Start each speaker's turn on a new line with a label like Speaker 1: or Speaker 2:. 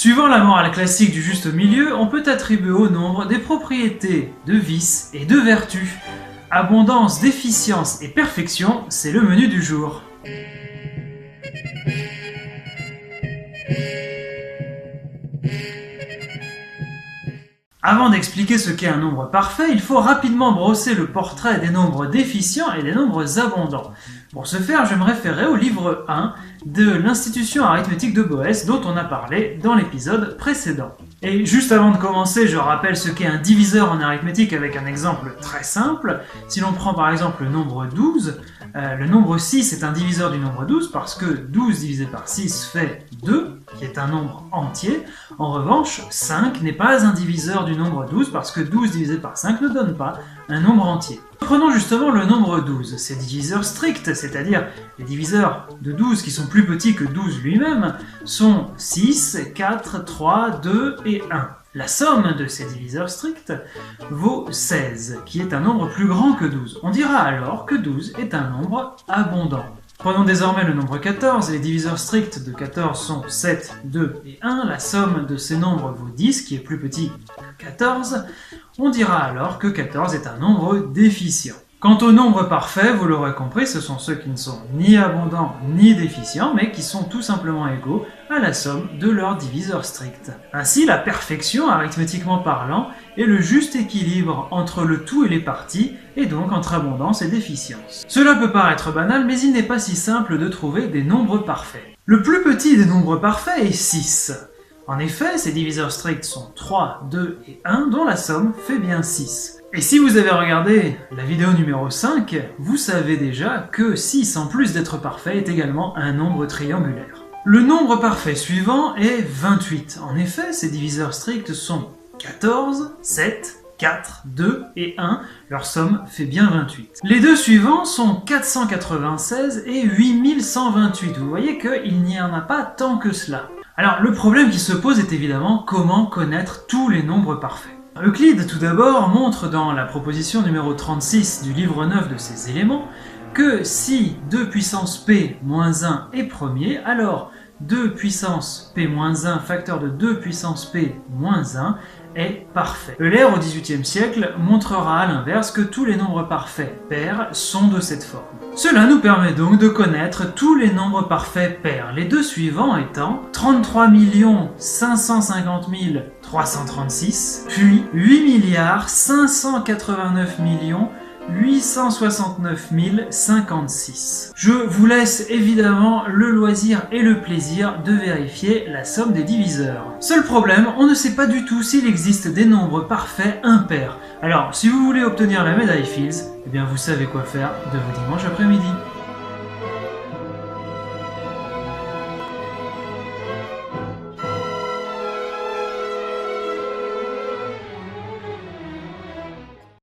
Speaker 1: Suivant la morale classique du juste milieu, on peut attribuer au nombre des propriétés de vice et de vertu. Abondance, déficience et perfection, c'est le menu du jour. Avant d'expliquer ce qu'est un nombre parfait, il faut rapidement brosser le portrait des nombres déficients et des nombres abondants. Pour ce faire, je me référerai au livre 1 de l'institution arithmétique de Boès dont on a parlé dans l'épisode précédent. Et juste avant de commencer, je rappelle ce qu'est un diviseur en arithmétique avec un exemple très simple. Si l'on prend par exemple le nombre 12, le nombre 6 est un diviseur du nombre 12 parce que 12 divisé par 6 fait 2, qui est un nombre entier. En revanche, 5 n'est pas un diviseur du nombre 12 parce que 12 divisé par 5 ne donne pas un nombre entier. Prenons justement le nombre 12, ses diviseurs stricts, c'est-à-dire les diviseurs de 12 qui sont plus petits que 12 lui-même, sont 6, 4, 3, 2 et 1. La somme de ces diviseurs stricts vaut 16, qui est un nombre plus grand que 12. On dira alors que 12 est un nombre abondant. Prenons désormais le nombre 14, les diviseurs stricts de 14 sont 7, 2 et 1, la somme de ces nombres vaut 10, qui est plus petit que 14, on dira alors que 14 est un nombre déficient. Quant aux nombres parfaits, vous l'aurez compris, ce sont ceux qui ne sont ni abondants ni déficients, mais qui sont tout simplement égaux à la somme de leurs diviseurs stricts. Ainsi, la perfection, arithmétiquement parlant, est le juste équilibre entre le tout et les parties, et donc entre abondance et déficience. Cela peut paraître banal, mais il n'est pas si simple de trouver des nombres parfaits. Le plus petit des nombres parfaits est 6. En effet, ses diviseurs stricts sont 3, 2 et 1, dont la somme fait bien 6. Et si vous avez regardé la vidéo numéro 5, vous savez déjà que 6, en plus d'être parfait, est également un nombre triangulaire. Le nombre parfait suivant est 28. En effet, ses diviseurs stricts sont 14, 7, 4, 2 et 1, leur somme fait bien 28. Les deux suivants sont 496 et 8128. Vous voyez qu'il n'y en a pas tant que cela. Alors le problème qui se pose est évidemment comment connaître tous les nombres parfaits. Euclide, tout d'abord, montre dans la proposition numéro 36 du livre 9 de ses éléments que si 2 puissance p moins 1 est premier, alors 2 puissance p moins 1 facteur de 2 puissance p moins 1 est parfait. Euler, au XVIIIe siècle, montrera à l'inverse que tous les nombres parfaits pairs sont de cette forme. Cela nous permet donc de connaître tous les nombres parfaits pairs, les deux suivants étant 33 550 336, puis 8 589 869 056. Je vous laisse évidemment le loisir et le plaisir de vérifier la somme des diviseurs. Seul problème, on ne sait pas du tout s'il existe des nombres parfaits impairs. Alors, si vous voulez obtenir la médaille Fields, eh bien vous savez quoi faire de vos dimanches après-midi.